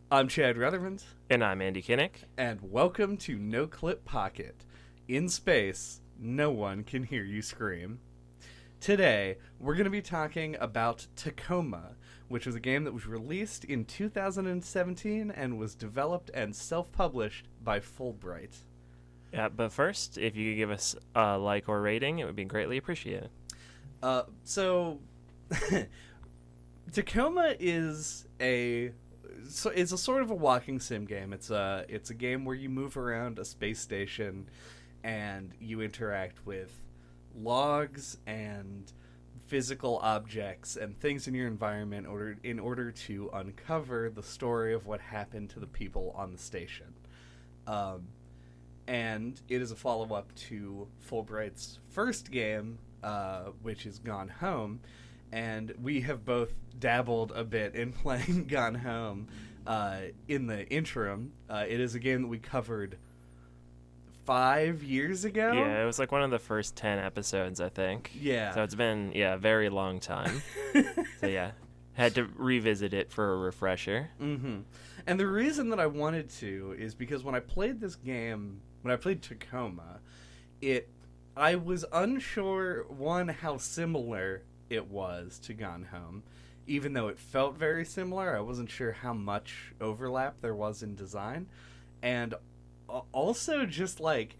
I'm Chad Ruthermond, And I'm Andy Kinnick. and welcome to NOCLIP Pocket. In space, no one can hear you scream. Today, we're going to be talking about Tacoma, which was a game that was released in 2017 and was developed and self-published by Fullbright. Yeah, but first, if you could give us a like or rating, it would be greatly appreciated. So Tacoma is a sort of a walking sim game. It's a game where you move around a space station and you interact with logs and physical objects and things in your environment in order to uncover the story of what happened to the people on the station. And it is a follow-up to Fulbright's first game, which is Gone Home, and we have both dabbled a bit in playing Gone Home in the interim. It is a game that we covered 5 years ago. Yeah, it was like one of the first 10 episodes, I think. Yeah. So it's been, a very long time. So yeah, had to revisit it for a refresher. Mm-hmm. And the reason that I wanted to is because when I played this game, when I played Tacoma, I was unsure, one, how similar it was to Gone Home. Even though it felt very similar, I wasn't sure how much overlap there was in design. And also just like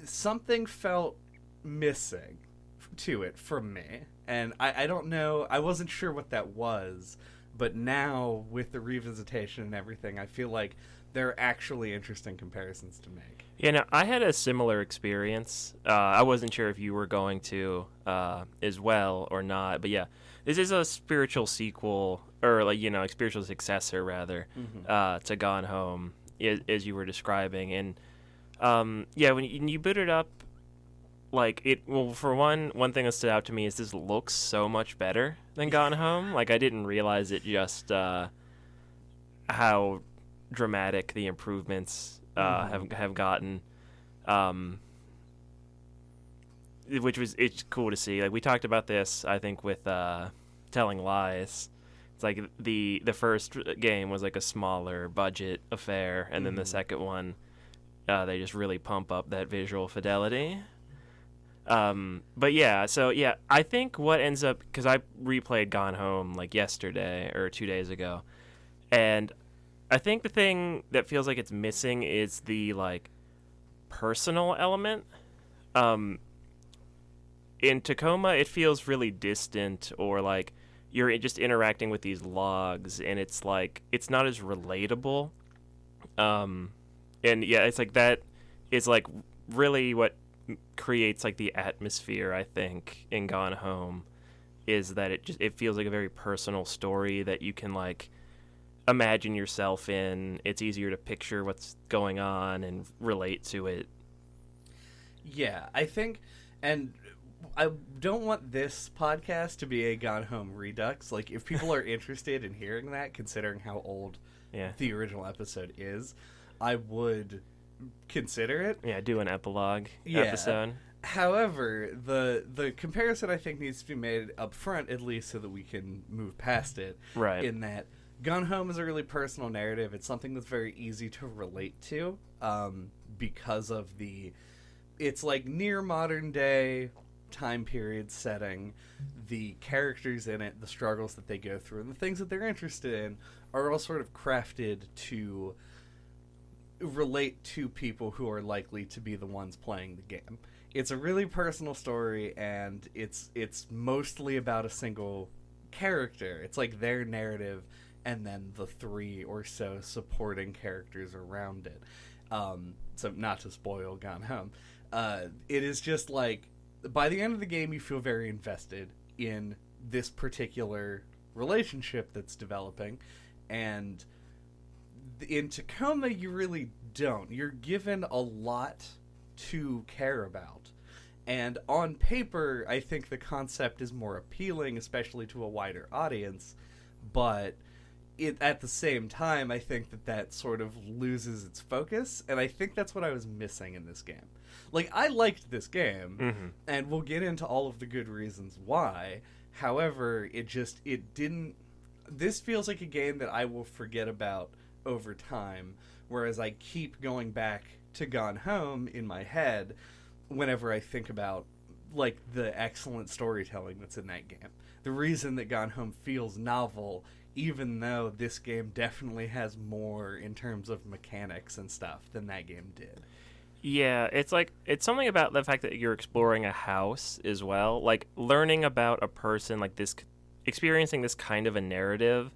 something felt missing to it from me. And I don't know, I wasn't sure what that was. But now, with the revisitation and everything, I feel like there are actually interesting comparisons to make. Yeah, no, I had a similar experience. I wasn't sure if you were going to as well or not, but yeah, this is a spiritual sequel, or a spiritual successor rather, to Gone Home, as you were describing. And when you boot it up, for one thing that stood out to me is this looks so much better than Gone Home. Like, I didn't realize it just how dramatic the improvements have gotten, it's cool to see. Like, we talked about this, I think, with Telling Lies. It's like the first game was like a smaller budget affair, and then the second one, they just really pump up that visual fidelity. But yeah, so yeah, I think what ends up, because I replayed Gone Home like yesterday or 2 days ago, and I think the thing that feels like it's missing is the like personal element. In Tacoma, it feels really distant, or like you're just interacting with these logs, and it's like it's not as relatable. And yeah, it's like that is like really what creates like the atmosphere, I think, in Gone Home, is that it feels like a very personal story that you can like imagine yourself in. It's easier to picture what's going on and relate to it. Yeah, I think, and I don't want this podcast to be a Gone Home redux. Like, if people are interested in hearing that, considering how old the original episode is, I would consider it. Yeah, do an epilogue episode. However, the comparison I think needs to be made up front, at least, so that we can move past it. Right. In that Gone Home is a really personal narrative. It's something that's very easy to relate to, because of it's like near modern day time period setting. The characters in it, the struggles that they go through, and the things that they're interested in are all sort of crafted to relate to people who are likely to be the ones playing the game. It's a really personal story, and it's mostly about a single character. It's like their narrative and then the 3 or so supporting characters around it. So not to spoil Gone Home, it is just like, by the end of the game, you feel very invested in this particular relationship that's developing, and in Tacoma, you really don't. You're given a lot to care about. And on paper, I think the concept is more appealing, especially to a wider audience. But at the same time, I think that sort of loses its focus. And I think that's what I was missing in this game. Like, I liked this game, and we'll get into all of the good reasons why. However, it didn't... This feels like a game that I will forget about over time, whereas I keep going back to Gone Home in my head whenever I think about like the excellent storytelling that's in that game. The reason that Gone Home feels novel, even though this game definitely has more in terms of mechanics and stuff than that game did. Yeah, it's something about the fact that you're exploring a house as well, like learning about a person like this, experiencing this kind of a narrative,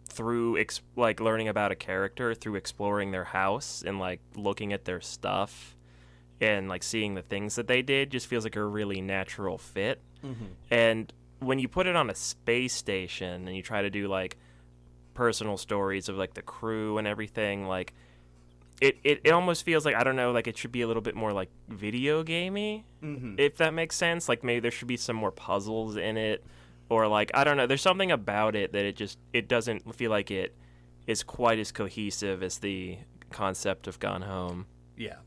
through like learning about a character through exploring their house and like looking at their stuff and like seeing the things that they did just feels like a really natural fit. Mm-hmm. And when you put it on a space station and you try to do like personal stories of like the crew and everything, like it almost feels like, I don't know, like it should be a little bit more like video gamey, Mm-hmm. if that makes sense. Like maybe there should be some more puzzles in it, or like, I don't know, there's something about it that it doesn't feel like it is quite as cohesive as the concept of Gone Home. Yeah.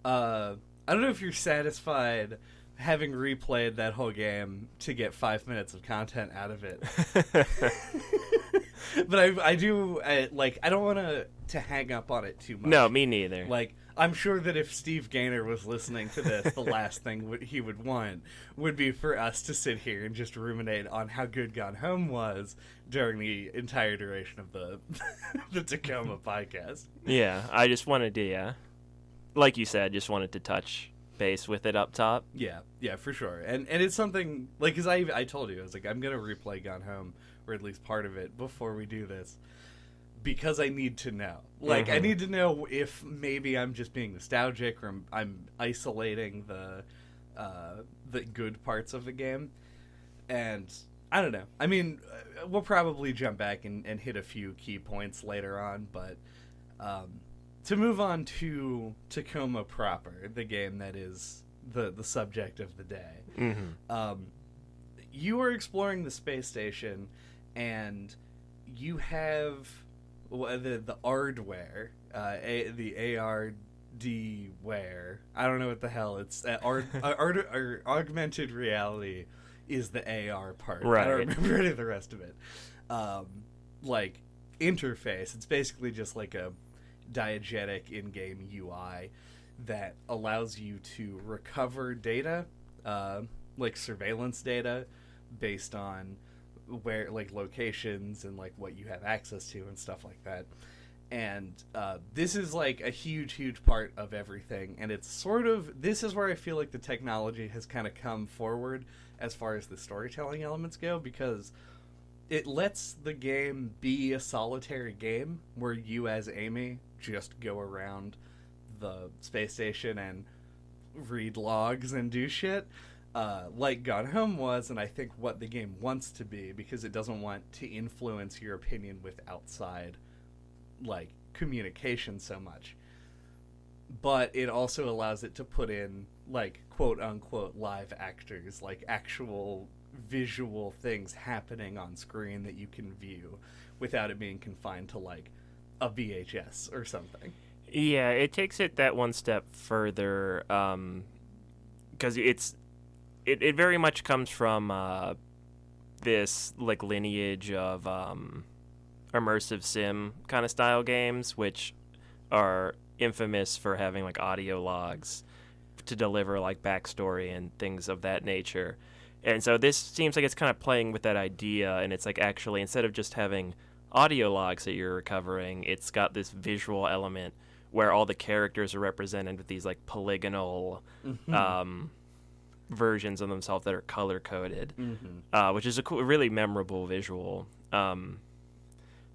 I don't know if you're satisfied having replayed that whole game to get 5 minutes of content out of it. But I don't want to hang up on it too much. No, me neither. Like, I'm sure that if Steve Gaynor was listening to this, the last thing he would want would be for us to sit here and just ruminate on how good Gone Home was during the entire duration of the Tacoma podcast. Yeah, I just wanted to, like you said, just wanted to touch base with it up top. Yeah, for sure. And it's something, like, because I told you, I was like, I'm going to replay Gone Home, or at least part of it, before we do this. Because I need to know. Like, I need to know if maybe I'm just being nostalgic or I'm isolating the good parts of the game. And I don't know. I mean, we'll probably jump back and hit a few key points later on, but to move on to Tacoma proper, the game that is the subject of the day. Mm-hmm. You are exploring the space station, and you have the ARDware, the ARDware. I don't know what the hell it's. Augmented reality is the AR part. Right. I don't remember any of the rest of it. Like interface. It's basically just like a diegetic in-game UI that allows you to recover data, like surveillance data, based on where, like, locations and like what you have access to and stuff like that. And this is like a huge part of everything, and it's sort of, this is where I feel like the technology has kind of come forward as far as the storytelling elements go, because it lets the game be a solitary game where you as Amy just go around the space station and read logs and do shit, like Gone Home was, and I think what the game wants to be, because it doesn't want to influence your opinion with outside, like, communication so much. But it also allows it to put in, like, quote-unquote live actors, like actual visual things happening on screen that you can view without it being confined to, like, a VHS or something. Yeah, it takes it that one step further, because it very much comes from this like lineage of immersive sim kind of style games, which are infamous for having like audio logs to deliver like backstory and things of that nature. And so this seems like it's kind of playing with that idea, and it's like actually, instead of just having audio logs that you're recovering, it's got this visual element where all the characters are represented with these like polygonal versions of themselves that are color coded, which is a cool, really memorable visual. And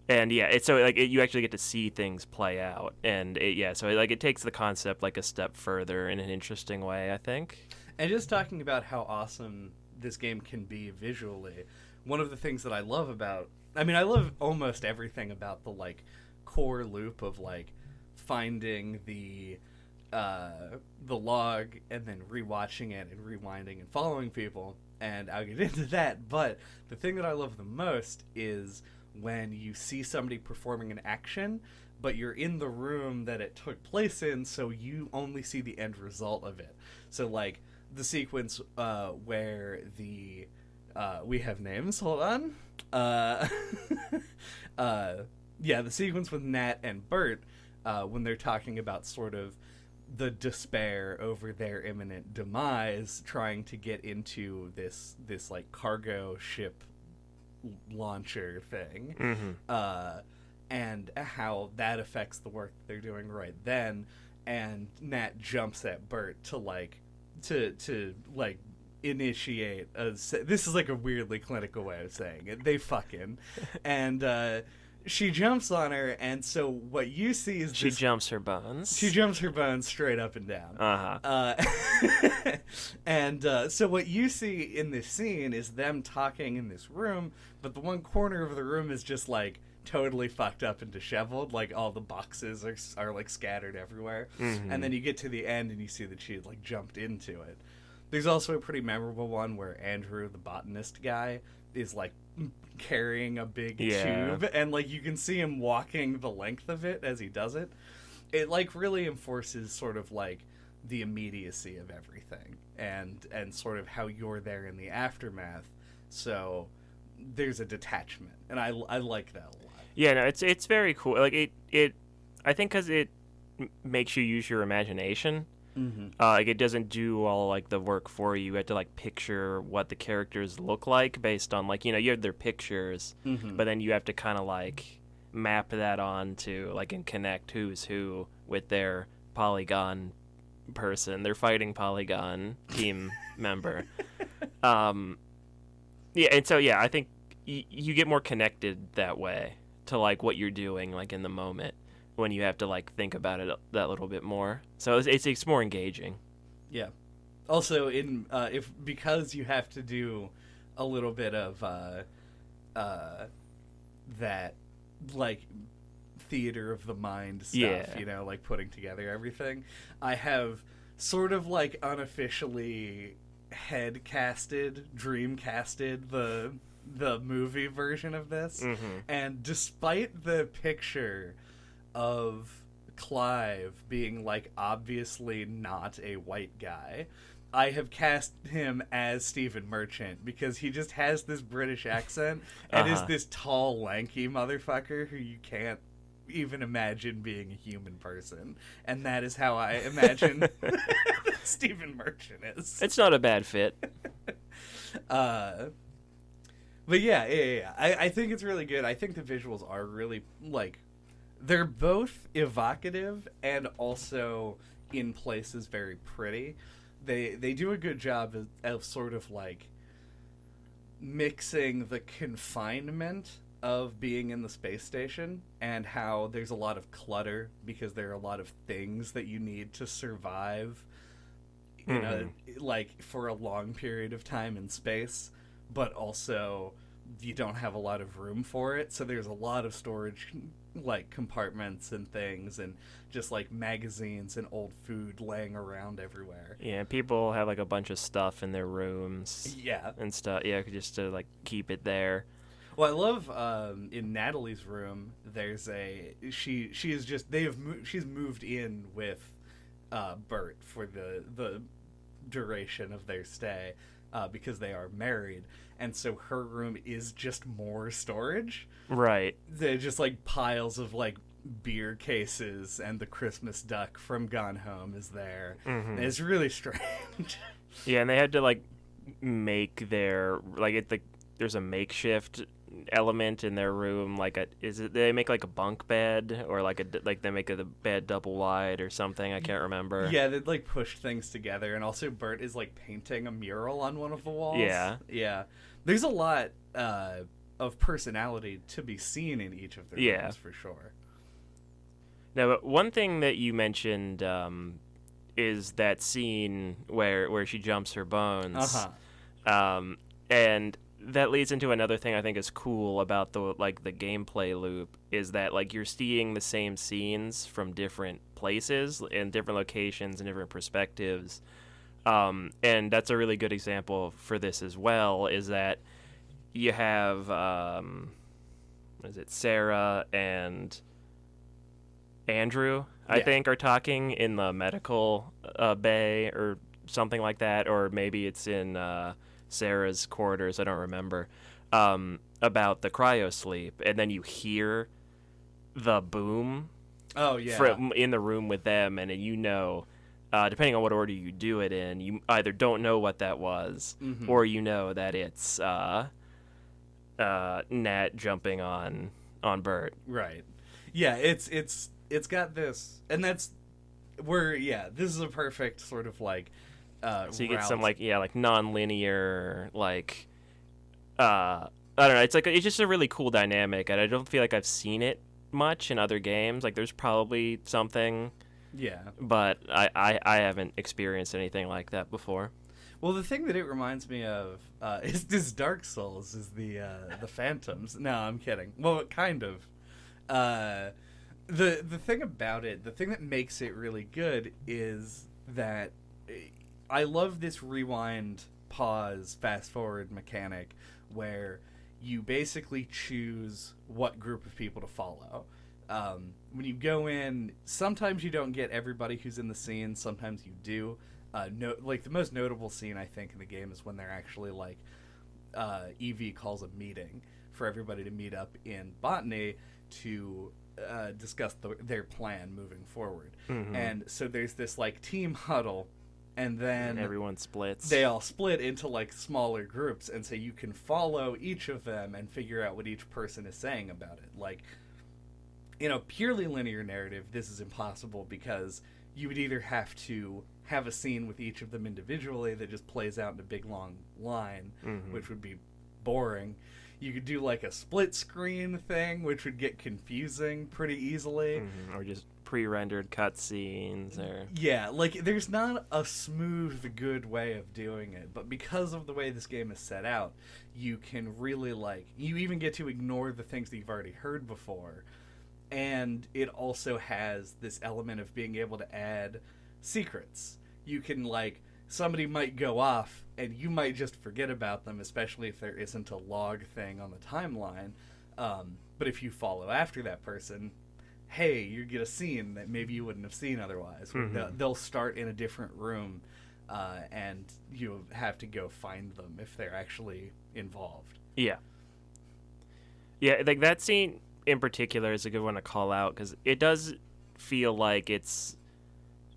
yeah, it's so like you actually get to see things play out, and it takes the concept like a step further in an interesting way, I think. And just talking about how awesome this game can be visually, one of the things that I love about, I mean, I love almost everything about the like core loop of like finding the log and then rewatching it and rewinding and following people, and I'll get into that. But the thing that I love the most is when you see somebody performing an action, but you're in the room that it took place in, so you only see the end result of it. So like the sequence where the we have names, hold on, The sequence with Nat and Bert, when they're talking about sort of the despair over their imminent demise, trying to get into this like cargo ship launcher thing, and how that affects the work they're doing right then, and Nat jumps at Bert to initiate this is like a weirdly clinical way of saying it. They fucking and she jumps on her, and so what you see is she jumps her bones. She jumps her bones straight up and down. So what you see in this scene is them talking in this room, but the one corner of the room is just like totally fucked up and disheveled, like all the boxes are like scattered everywhere. And then you get to the end and you see that she had like jumped into it. There's also a pretty memorable one where Andrew, the botanist guy, is like carrying a big tube, and like you can see him walking the length of it as he does it. It like really enforces sort of like the immediacy of everything, and sort of how you're there in the aftermath. So there's a detachment, and I like that a lot. Yeah, no, it's very cool. Like it I think because it makes you use your imagination. Like it doesn't do all like the work for you. You have to like picture what the characters look like based on like, you know, you have their pictures, but then you have to kind of like map that onto like and connect who's who with their polygon person, their fighting polygon team member. And so I think you get more connected that way to like what you're doing like in the moment, when you have to like think about it that little bit more. So it's more engaging. Yeah. Also, because you have to do a little bit of that like theater of the mind stuff, you know, like putting together everything. I have sort of like unofficially dream casted the movie version of this, and despite the picture of Clive being like obviously not a white guy, I have cast him as Stephen Merchant because he just has this British accent and is this tall, lanky motherfucker who you can't even imagine being a human person, and that is how I imagine Stephen Merchant is. It's not a bad fit. But yeah. I think it's really good. I think the visuals are really like, they're both evocative and also in places very pretty. They do a good job of sort of like mixing the confinement of being in the space station and how there's a lot of clutter because there are a lot of things that you need to survive, you know, like for a long period of time in space, but also you don't have a lot of room for it. So there's a lot of storage like compartments and things, and just like magazines and old food laying around everywhere. Yeah, people have like a bunch of stuff in their rooms. Yeah. And stuff. Yeah, just to like keep it there. Well, I love in Natalie's room. There's she's moved in with Bert for the duration of their stay because they are married, and so her room is just more storage. Right. They're just like piles of like beer cases, and the Christmas duck from Gone Home is there. It's really strange. Yeah, and they had to like make their there's a makeshift element in their room. Like they make like a bunk bed, or like they make the bed double wide or something. I can't remember. Yeah, they'd like push things together, and also Bert is like painting a mural on one of the walls. Yeah. There's a lot of personality to be seen in each of their rooms for sure. Now, but one thing that you mentioned is that scene where she jumps her bones, and that leads into another thing I think is cool about the gameplay loop, is that like you're seeing the same scenes from different places and different locations and different perspectives, and that's a really good example for this as well. Is that you have Sarah and Andrew, I think, are talking in the medical bay or something like that, or maybe it's in Sarah's quarters. I don't remember. about the cryo sleep, and then you hear the boom Oh yeah. from in the room with them, and depending on what order you do it in, you either don't know what that was, or you know that it's Nat jumping on Bert. Right. Yeah, it's got this, and that's where this is a perfect sort of like So you get route. some like non-linear I don't know. It's just a really cool dynamic, and I don't feel like I've seen it much in other games. Like there's probably something, but I haven't experienced anything like that before. Well, the thing that it reminds me of is Dark Souls, is the phantoms. No, I'm kidding. Well, kind of. The thing about it, the thing that makes it really good is that I love this rewind, pause, fast forward mechanic where you basically choose what group of people to follow. When you go in, sometimes you don't get everybody who's in the scene, sometimes you do. Like the most notable scene I think in the game is when they're actually like EV calls a meeting for everybody to meet up in Botany to discuss their plan moving forward. And so there's this like team huddle, and then everyone splits. They all split into like smaller groups, and so you can follow each of them and figure out what each person is saying about it. Like in a purely linear narrative, this is impossible because you would either have to have a scene with each of them individually that just plays out in a big long line, which would be boring. You could do like a split screen thing, which would get confusing pretty easily. Or just pre-rendered cutscenes. Yeah, like there's not a smooth, good way of doing it, but because of the way this game is set out, you can really you even get to ignore the things that you've already heard before. And it also has this element of being able to add secrets. You can somebody might go off and you might just forget about them, especially if there isn't a log thing on the timeline. But if you follow after that person, hey, you get a scene that maybe you wouldn't have seen otherwise. They'll start in a different room, and you have to go find them if they're actually involved. Yeah, like that scene in particular is a good one to call out because it does feel like it's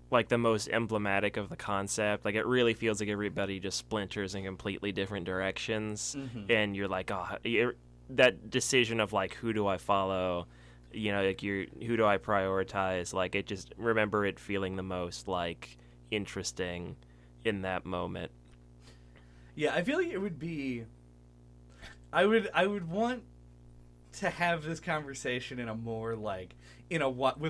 like the most emblematic of the concept. Like it really feels like everybody just splinters in completely different directions, and you're like, that decision of like, who do I follow? Who do I prioritize? Like it just remember it feeling the most like interesting in that moment. Yeah, I feel like it would be. I would want to have this conversation in a more with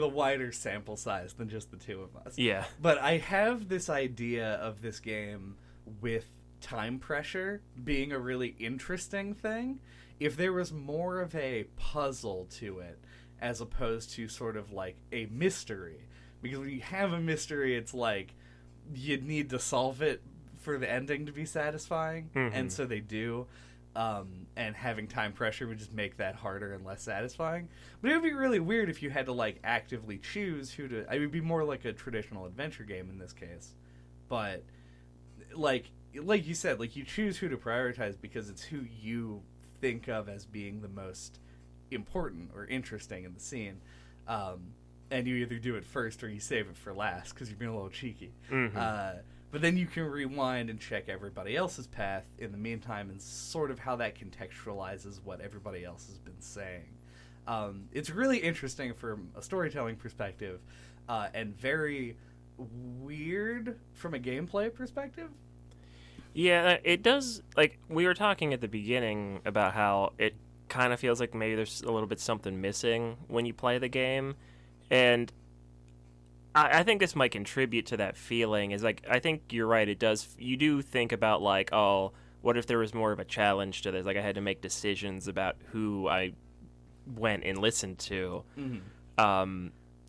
a wider sample size than just the two of us. Yeah. But I have this idea of this game with time pressure being a really interesting thing. If there was more of a puzzle to it as opposed to sort of like a mystery. Because when you have a mystery, it's like you need to solve it for the ending to be satisfying. And so they do. And having time pressure would just make that harder and less satisfying. But it would be really weird if you had to actively choose who to. It would be more like a traditional adventure game in this case. But like you said, you choose who to prioritize because it's who you think of as being the most important or interesting in the scene. And you either do it first or you save it for last because you're being a little cheeky. But then you can rewind and check everybody else's path in the meantime and sort of how that contextualizes what everybody else has been saying. It's really interesting from a storytelling perspective and very weird from a gameplay perspective. Yeah, it does. Like, we were talking at the beginning about how it kind of feels like maybe there's a little bit something missing when you play the game. And I think this might contribute to that feeling. Is I think you're right. It does. You do think about what if there was more of a challenge to this? Like I had to make decisions about who I went and listened to. I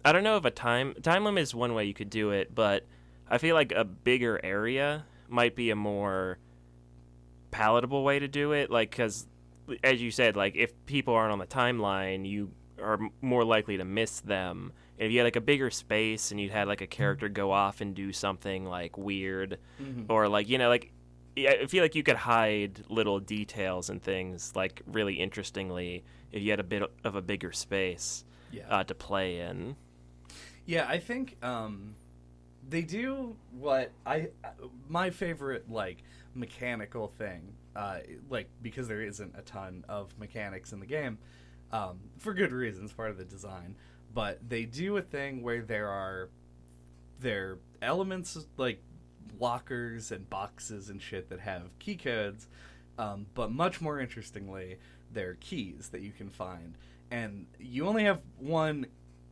don't know if a time limit is one way you could do it, but I feel like a bigger area might be a more palatable way to do it. Because as you said, if people aren't on the timeline, you are more likely to miss them. If you had a bigger space and you had a character go off and do something weird, or yeah, I feel like you could hide little details and things like really interestingly if you had a bit of a bigger space to play in. Yeah, I think they do what my favorite like mechanical thing, like because there isn't a ton of mechanics in the game, for good reasons, part of the design. But they do a thing where there are elements like lockers and boxes and shit that have key codes, but much more interestingly, they're keys that you can find, and you only have one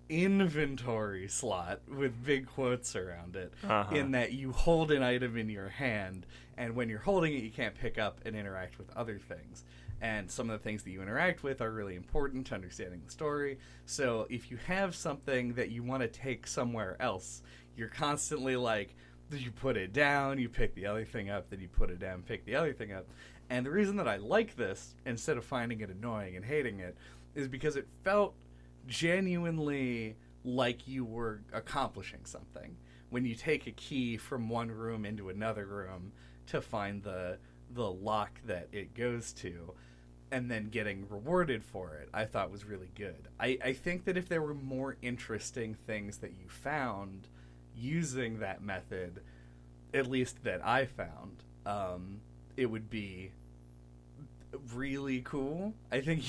inventory slot with big quotes around it, in that you hold an item in your hand, and when you're holding it you can't pick up and interact with other things, and some of the things that you interact with are really important to understanding the story. So if you have something that you want to take somewhere else, you're constantly like, you put it down, you pick the other thing up, then you put it down, pick the other thing up. And the reason that I like this, instead of finding it annoying and hating it, is because it felt genuinely like you were accomplishing something when you take a key from one room into another room to find the lock that it goes to, and then getting rewarded for it. I thought was really good. I think that if there were more interesting things that you found using that method, at least that I found, it would be really cool. I think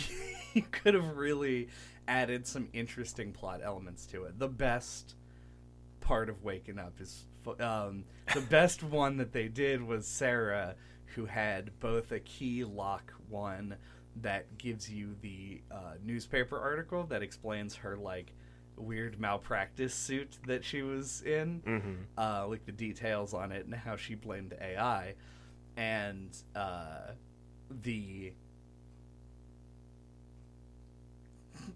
you could have really added some interesting plot elements to it. The best part of Waking Up is the best one that they did was Sarah, who had both a key lock one that gives you the newspaper article that explains her like weird malpractice suit that she was in, like the details on it and how she blamed AI, and the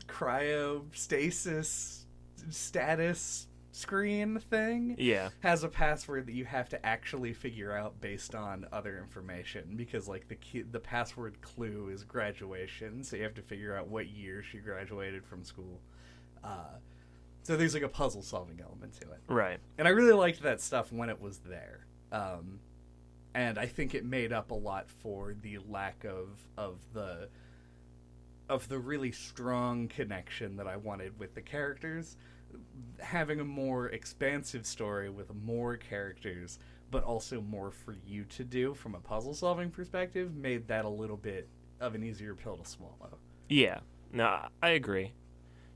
cryostasis status screen thing has a password that you have to actually figure out based on other information, because like the password clue is graduation, so you have to figure out what year she graduated from school. So there's like a puzzle solving element to it, right? And I really liked that stuff when it was there, and I think it made up a lot for the lack of the really strong connection that I wanted with the characters. Having a more expansive story with more characters, but also more for you to do from a puzzle solving perspective, made that a little bit of an easier pill to swallow. Yeah, no, I agree.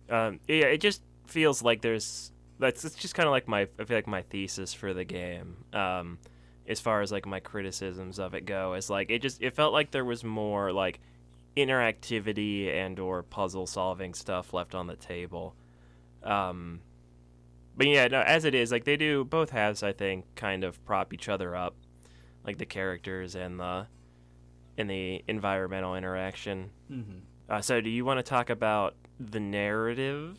Yeah, it just feels like it's just kind of like I feel like my thesis for the game, as far as like my criticisms of it go, is like it felt like there was more like interactivity and or puzzle solving stuff left on the table. But yeah, no, as it is, like they do both halves, I think, kind of prop each other up, like the characters and the environmental interaction. So do you want to talk about the narrative?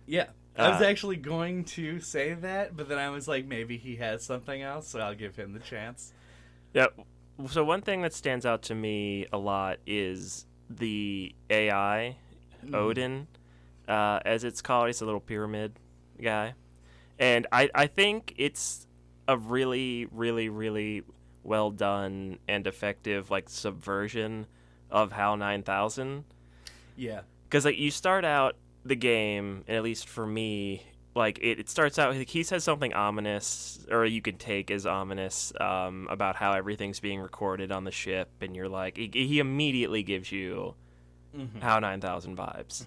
Yeah, I was actually going to say that, but then I was like, maybe he has something else, so I'll give him the chance. Yeah. So one thing that stands out to me a lot is the AI, Odin, as it's called. He's a little pyramid guy. And I think it's a really, really, really well done and effective like subversion of HAL 9000. Yeah. Because like you start out the game, and at least for me, like it starts out, he says something ominous, or you could take as ominous, about how everything's being recorded on the ship, and you're like, he immediately gives you HAL 9000 vibes.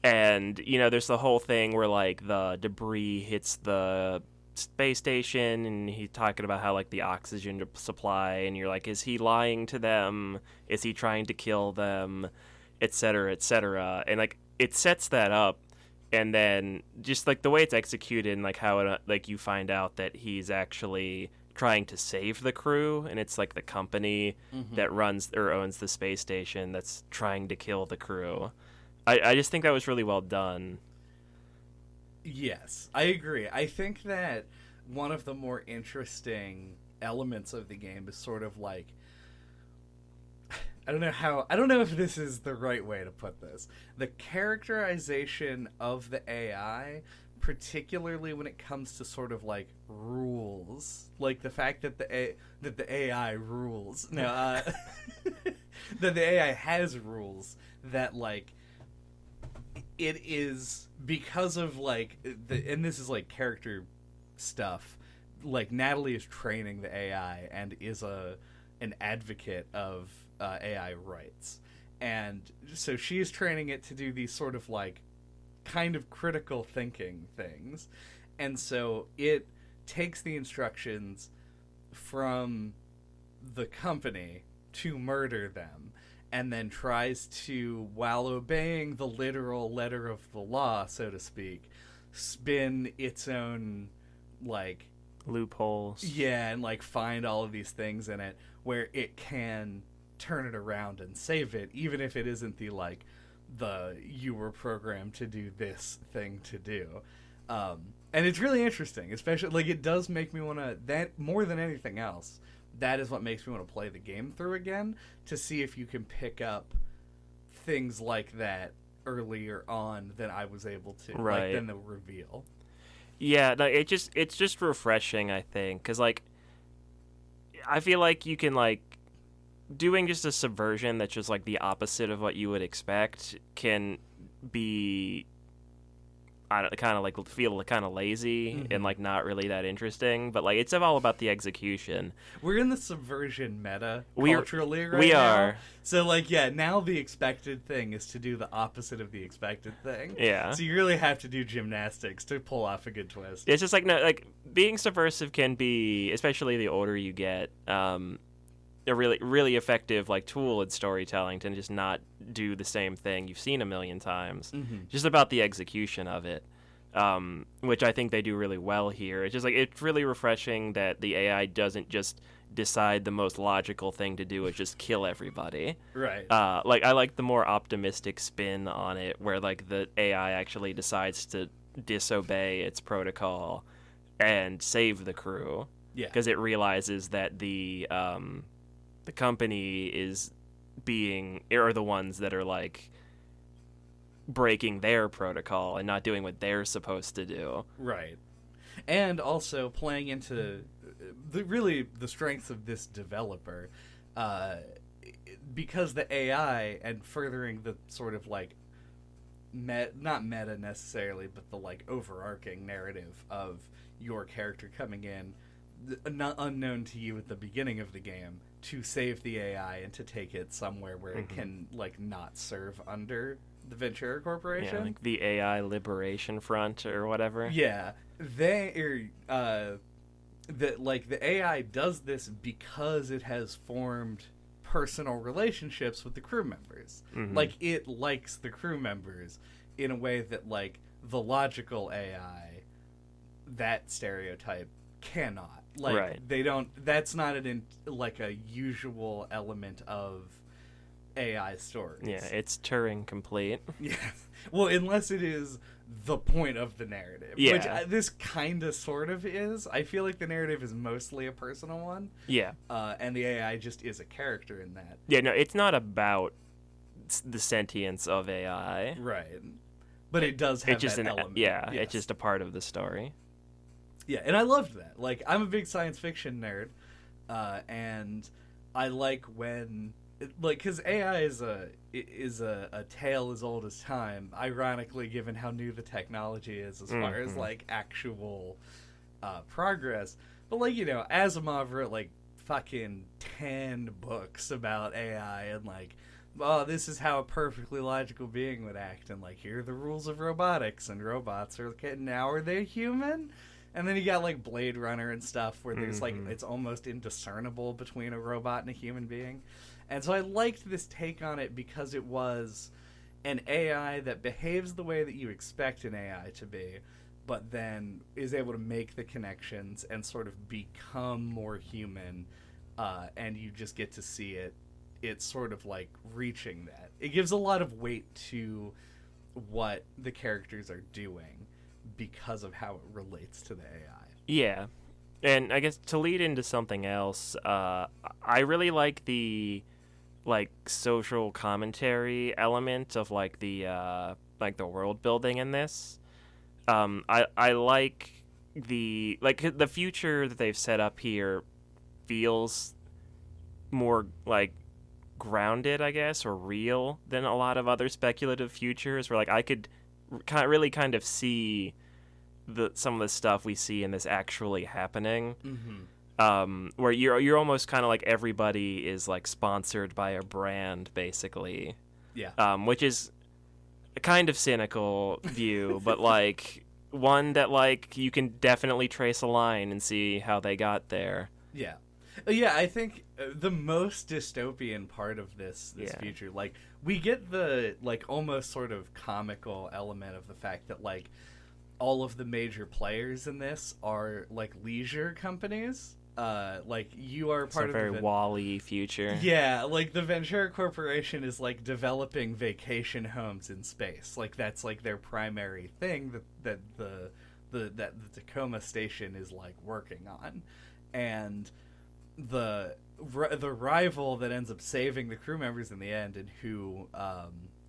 And, you know, there's the whole thing where, like, the debris hits the space station, and he's talking about how, like, the oxygen supply, and you're like, is he lying to them? Is he trying to kill them? Et cetera, et cetera. And, like, it sets that up, and then just, like, the way it's executed and, like, how it, like, you find out that he's actually trying to save the crew, and it's, like, the company that runs or owns the space station that's trying to kill the crew. I just think that was really well done. Yes, I agree. I think that one of the more interesting elements of the game is sort of like, I don't know if this is the right way to put this. The characterization of the AI particularly when it comes to sort of like rules, like the fact that the AI rules. No, that the AI has rules that like it is because of like and this is like character stuff. Like Natalie is training the AI and is an advocate of AI rights, and so she is training it to do these sort of like kind of critical thinking things, and so it takes the instructions from the company to murder them, and then tries to, while obeying the literal letter of the law, so to speak, spin its own like loopholes. Yeah, and like find all of these things in it where it can turn it around and save it, even if it isn't the like you were programmed to do this thing to do. And it's really interesting, especially like it does make me want to, that more than anything else, that is what makes me want to play the game through again, to see if you can pick up things like that earlier on than I was able to, right? Like than the reveal. Yeah, no, it's just refreshing, I think, because like I feel like you can like doing just a subversion that's just like the opposite of what you would expect can be, I don't kind of like feel kind of lazy and like not really that interesting, but like it's all about the execution. We're in the subversion meta culturally right we now. are. So like yeah, now the expected thing is to do the opposite of the expected thing. Yeah. So you really have to do gymnastics to pull off a good twist. It's just like no, like being subversive can be, especially the older you get, a really effective like tool in storytelling to just not do the same thing you've seen a million times. Just about the execution of it, which I think they do really well here. It's just like it's really refreshing that the AI doesn't just decide the most logical thing to do is just kill everybody. Right. Like I like the more optimistic spin on it, where like the AI actually decides to disobey its protocol and save the crew. Yeah. Because it realizes that the company are the ones that are like breaking their protocol and not doing what they're supposed to do. Right. And also playing into the strengths of this developer, because the AI and furthering the sort of like not meta necessarily, but the like overarching narrative of your character coming in not unknown to you at the beginning of the game to save the AI and to take it somewhere where it can like not serve under the Ventura Corporation. Yeah, like the AI Liberation Front or whatever. Yeah, they that like the AI does this because it has formed personal relationships with the crew members. Like it likes the crew members in a way that like the logical AI, that stereotype, cannot. Like right. They don't. That's not like a usual element of AI stories. Yeah, it's Turing complete. Yeah. Well, unless it is the point of the narrative. Yeah. Which this kind of sort of is. I feel like the narrative is mostly a personal one. Yeah. And the AI just is a character in that. Yeah, no, it's not about the sentience of AI. Right. But it does have just that element. Yeah, yes. It's just a part of the story. Yeah, and I loved that. Like, I'm a big science fiction nerd, and I like when, like, because AI is a tale as old as time. Ironically, given how new the technology is as far as like actual progress. But like, you know, Asimov wrote like fucking 10 books about AI and like, oh, this is how a perfectly logical being would act, and like, here are the rules of robotics, and robots are now are they human? And then you got like Blade Runner and stuff where there's like it's almost indiscernible between a robot and a human being. And so I liked this take on it because it was an AI that behaves the way that you expect an AI to be, but then is able to make the connections and sort of become more human, and you just get to see it's sort of like reaching that. It gives a lot of weight to what the characters are doing because of how it relates to the AI. Yeah. And I guess to lead into something else, I really like the like social commentary element of like the world building in this. I like the future that they've set up here feels more like grounded, I guess, or real than a lot of other speculative futures where like I could really kind of see some of the stuff we see in this actually happening. Where you're almost kind of like everybody is like sponsored by a brand basically. Yeah. Which is a kind of cynical view, but like one that like you can definitely trace a line and see how they got there. Yeah. Yeah, I think the most dystopian part of this future, like, we get the, like, almost sort of comical element of the fact that, like, all of the major players in this are, like, leisure companies. Like, you are part of a very Wall-E future. Yeah, like, the Ventura Corporation is, like, developing vacation homes in space. Like, that's, like, their primary thing that the Tacoma station is, like, working on. And the rival that ends up saving the crew members in the end, and who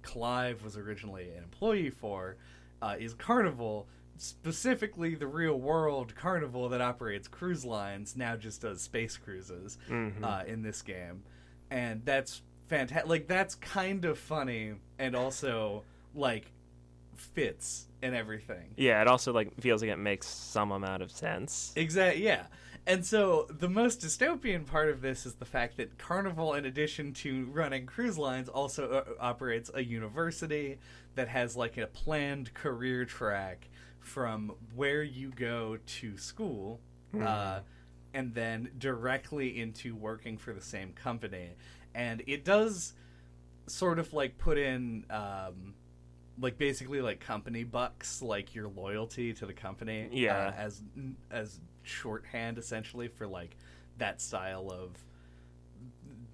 Clive was originally an employee for, is Carnival, specifically the real world Carnival that operates cruise lines, now just does space cruises in this game. And that's fantastic. Like, that's kind of funny, and also, like, fits and everything. Yeah, it also, like, feels like it makes some amount of sense. Exactly, yeah. And so the most dystopian part of this is the fact that Carnival, in addition to running cruise lines, also operates a university that has like a planned career track from where you go to school and then directly into working for the same company. And it does sort of like put in like basically like company bucks, like your loyalty to the company, as shorthand essentially for like that style of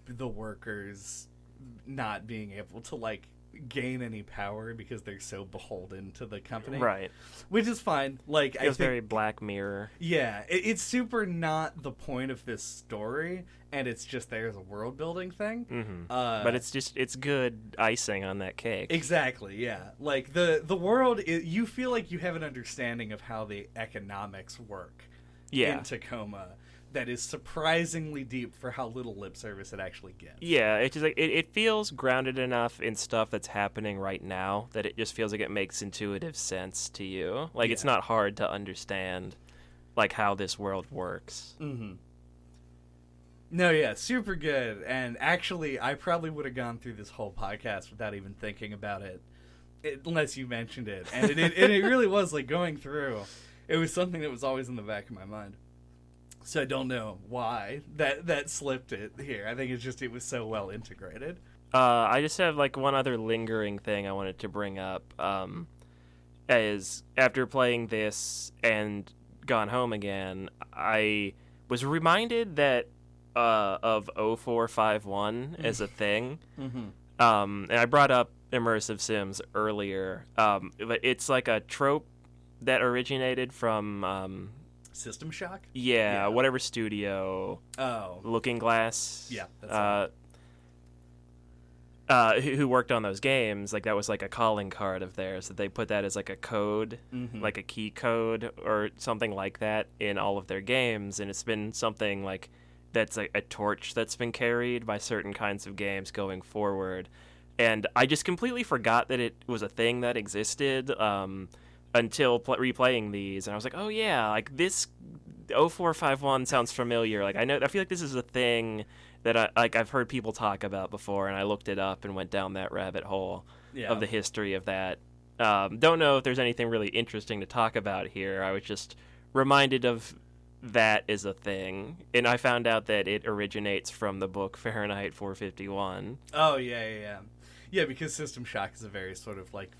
the workers not being able to like gain any power because they're so beholden to the company, right? Which is fine. Like, it's very Black Mirror. Yeah, it's super not the point of this story, and it's just there as a world building thing. But it's good icing on that cake. Exactly. Yeah, like the world you feel like you have an understanding of how the economics work in Tacoma that is surprisingly deep for how little lip service it actually gets. Yeah, it's just like it feels grounded enough in stuff that's happening right now that it just feels like it makes intuitive sense to you. Like, it's not hard to understand like how this world works. No, yeah, super good. And actually, I probably would have gone through this whole podcast without even thinking about it unless you mentioned it. And it really was like going through. It was something that was always in the back of my mind. So I don't know why that slipped it here. I think it's just it was so well integrated. I just have like one other lingering thing I wanted to bring up. Is after playing this and gone home again, I was reminded that of 0451 as a thing. And I brought up immersive sims earlier. But it's like a trope that originated from System Shock? Yeah, whatever studio. Oh. Looking Glass. Yeah, that's who worked on those games, like that was like a calling card of theirs, that they put that as like a code, like a key code or something like that in all of their games, and it's been something like that's a torch that's been carried by certain kinds of games going forward. And I just completely forgot that it was a thing that existed until replaying these, and I was like, oh yeah, like this 0451 sounds familiar. Like I feel like this is a thing that I've heard people talk about before, and I looked it up and went down that rabbit hole of the history of that. Don't know if there's anything really interesting to talk about here. I was just reminded of that as a thing, and I found out that it originates from the book Fahrenheit 451. Oh yeah, because System Shock is a very sort of like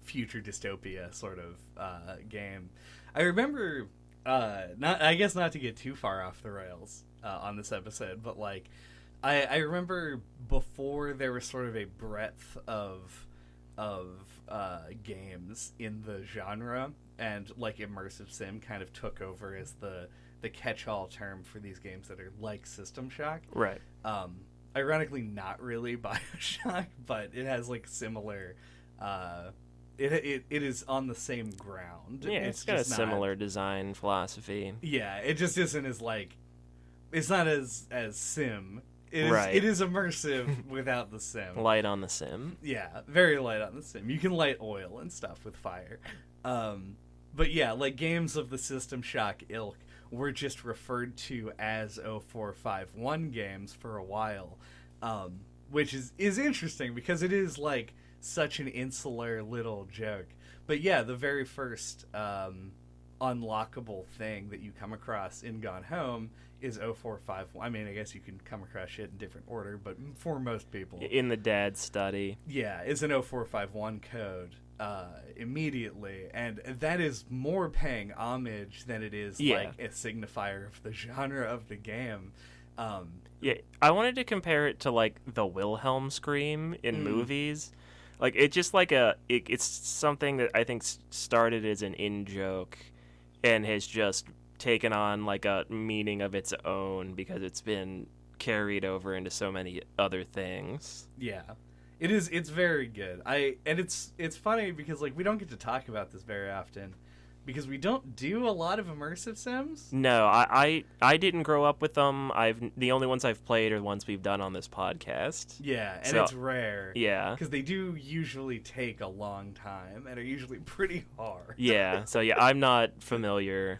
future dystopia sort of game. I remember, not to get too far off the rails on this episode, but like I remember before there was sort of a breadth of games in the genre, and like immersive sim kind of took over as the catch-all term for these games that are like System Shock. Right. Ironically, not really BioShock, but it has like similar it is on the same ground. Yeah, it's got a similar design philosophy. Yeah, it just isn't as like, it's not as sim. Right. It is immersive without the sim. Light on the sim. Yeah, very light on the sim. You can light oil and stuff with fire. But yeah, like games of the System Shock ilk were just referred to as 0451 games for a while, which is interesting because it is like such an insular little joke. But yeah, the very first unlockable thing that you come across in Gone Home is 0451. I mean, I guess you can come across shit in different order, but for most people, in the dad's study, yeah, is an 0451 code immediately, and that is more paying homage than it is like a signifier of the genre of the game. Yeah, I wanted to compare it to like the Wilhelm scream in movies. Like it's just like it's something that I think started as an in-joke and has just taken on like a meaning of its own because it's been carried over into so many other things. Yeah. It's very good. It's funny because like we don't get to talk about this very often because we don't do a lot of immersive sims. No, I didn't grow up with them. The only ones I've played are the ones we've done on this podcast. Yeah, and it's rare. Yeah. Because they do usually take a long time and are usually pretty hard. Yeah, so yeah, I'm not familiar.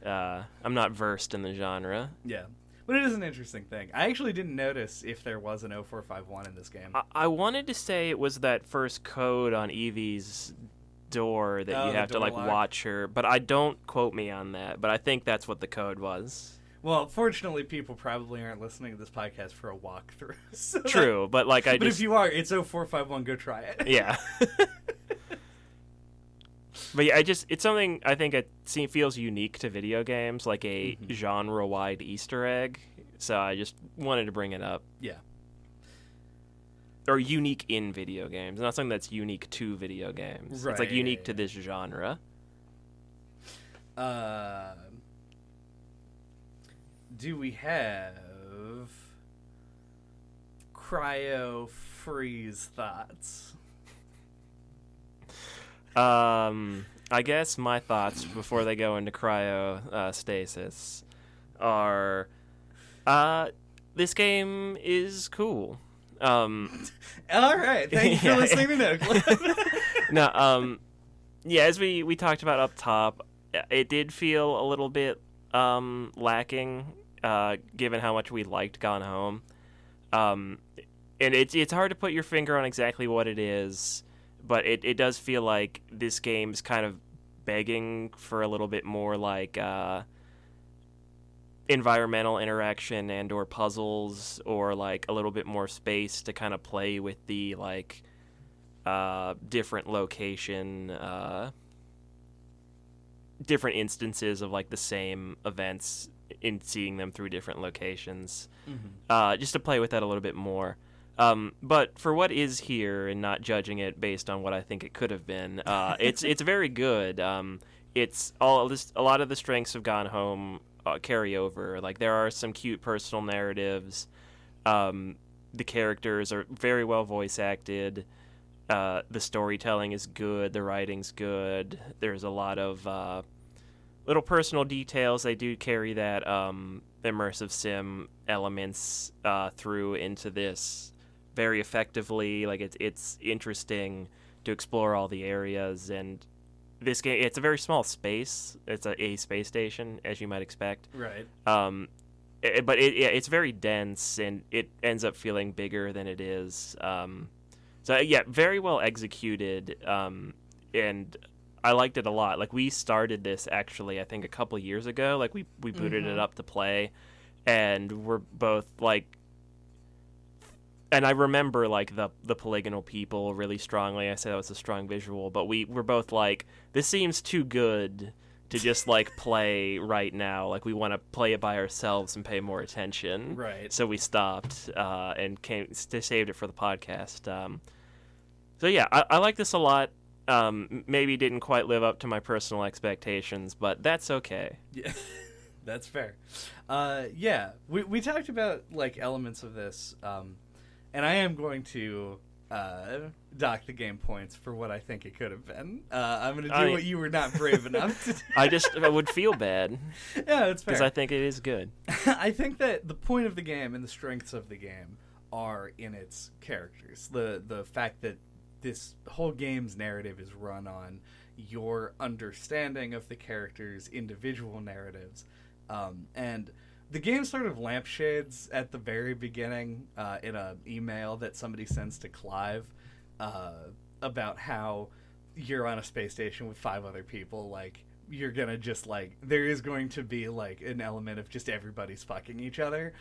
I'm not versed in the genre. Yeah. But it is an interesting thing. I actually didn't notice if there was an 0451 in this game. I wanted to say it was that first code on Evie's door that you have to like watch her, but I don't quote me on that, but I think that's what the code was. Well, fortunately, people probably aren't listening to this podcast for a walkthrough. So true, but like But if you are, it's 0451, go try it. Yeah. But yeah, it's something I think it feels unique to video games, like a genre-wide Easter egg. So I just wanted to bring it up. Yeah. Or unique in video games, not something that's unique to video games. Right. It's like unique to this genre. Do we have cryo freeze thoughts? I guess my thoughts before they go into cryo stasis are, this game is cool. All right, thank you for listening to NOCLIP. No, yeah, as we talked about up top, it did feel a little bit lacking, given how much we liked Gone Home. And it's hard to put your finger on exactly what it is. But it does feel like this game's kind of begging for a little bit more like environmental interaction and or puzzles, or like a little bit more space to kind of play with the like different location, different instances of like the same events in seeing them through different locations, just to play with that a little bit more. But for what is here, and not judging it based on what I think it could have been, it's very good. It's a lot of the strengths of Gone Home carry over. Like there are some cute personal narratives. The characters are very well voice acted. The storytelling is good. The writing's good. There's a lot of little personal details. They do carry that immersive sim elements through into this very effectively. Like it's interesting to explore all the areas, and this game, it's a very small space. It's a space station, as you might expect. Right. But it's very dense, and it ends up feeling bigger than it is. So yeah, very well executed, and I liked it a lot. Like we started this actually, I think a couple years ago. Like we booted it up to play, and we're both like. And I remember, like, the polygonal people really strongly. I said it was a strong visual, but we're both like, this seems too good to just, like, play right now. Like, we want to play it by ourselves and pay more attention. Right. So we stopped and saved it for the podcast. So, yeah, I like this a lot. Maybe didn't quite live up to my personal expectations, but that's okay. Yeah, that's fair. Yeah, we talked about, like, elements of this, and I am going to dock the game points for what I think it could have been. I'm going to do what you were not brave enough to do. I would feel bad. Yeah, it's fair. Because I think it is good. I think that the point of the game and the strengths of the game are in its characters. The fact that this whole game's narrative is run on your understanding of the characters' individual narratives. And the game sort of lampshades at the very beginning in an email that somebody sends to Clive about how you're on a space station with 5 other people. Like, you're going to just, like, there is going to be, like, an element of just everybody's fucking each other.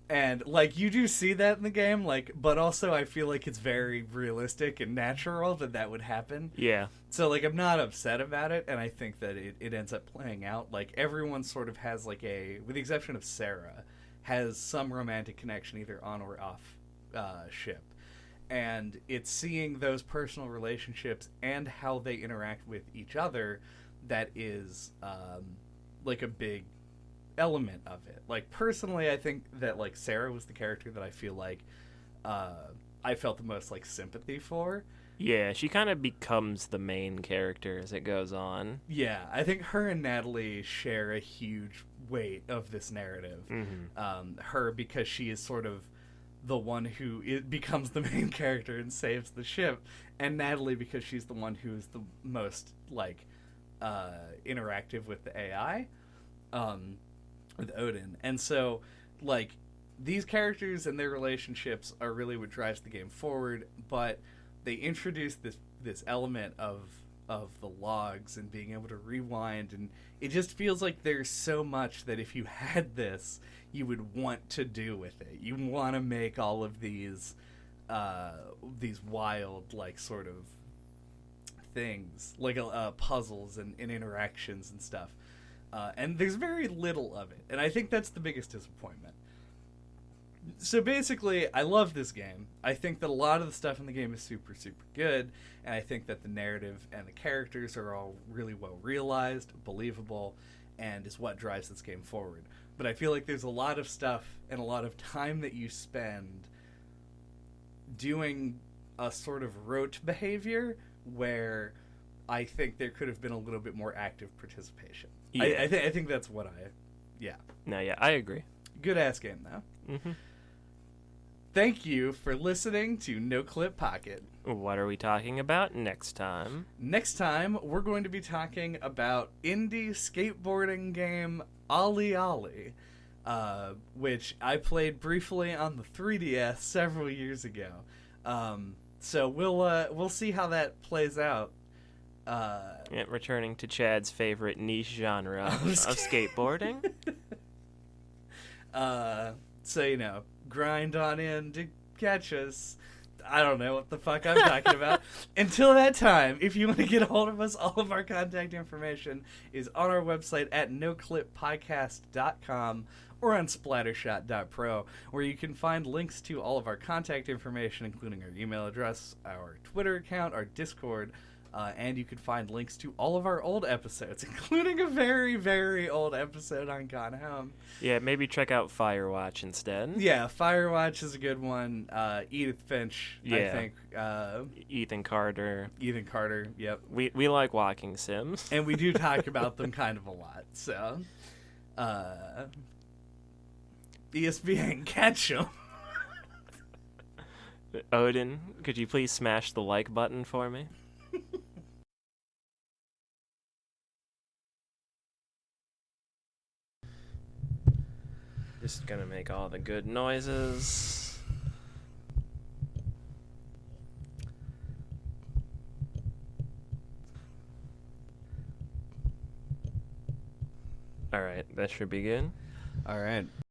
And, like, you do see that in the game, like, but also I feel like it's very realistic and natural that would happen. Yeah. So, like, I'm not upset about it, and I think that it ends up playing out. Like, everyone sort of has, like, with the exception of Sarah, has some romantic connection either on or off ship. And it's seeing those personal relationships and how they interact with each other that is, like, a big element of it. Like, personally, I think that, like, Sarah was the character that I feel like I felt the most, like, sympathy for. Yeah, she kind of becomes the main character as it goes on. Yeah, I think her and Natalie share a huge weight of this narrative. Mm-hmm. Her because she is sort of the one who becomes the main character and saves the ship, and Natalie because she's the one who is the most, like, interactive with the AI. With Odin. And so, like, these characters and their relationships are really what drives the game forward, but they introduce this element of the logs and being able to rewind, and it just feels like there's so much that if you had this, you would want to do with it. You want to make all of these wild, like, sort of things, like puzzles and interactions and stuff. And there's very little of it, and I think that's the biggest disappointment. So basically, I love this game. I think that a lot of the stuff in the game is super, super good, and I think that the narrative and the characters are all really well realized, believable, and is what drives this game forward. But I feel like there's a lot of stuff and a lot of time that you spend doing a sort of rote behavior where I think there could have been a little bit more active participation. Yeah. I think that's what No, yeah, I agree. Good ass game, though. Mm-hmm. Thank you for listening to NOCLIP Pocket. What are we talking about next time? Next time, we're going to be talking about indie skateboarding game Ollie Ollie, which I played briefly on the 3DS several years ago. So we'll see how that plays out. Returning to Chad's favorite niche genre of skateboarding. So, you know, grind on in to catch us. I don't know what the fuck I'm talking about. Until that time, if you want to get a hold of us, all of our contact information is on our website at noclippodcast.com or on splattershot.pro, where you can find links to all of our contact information, including our email address, our Twitter account, our Discord, and you can find links to all of our old episodes, including a very, very old episode on Gone Home. Yeah, maybe check out Firewatch instead. Yeah, Firewatch is a good one. Edith Finch, yeah. I think. Ethan Carter, yep. We like walking sims. And we do talk about them kind of a lot, so. ESPN, catch 'em. Odin, could you please smash the like button for me? Just gonna make all the good noises. Alright, that should be good. Alright.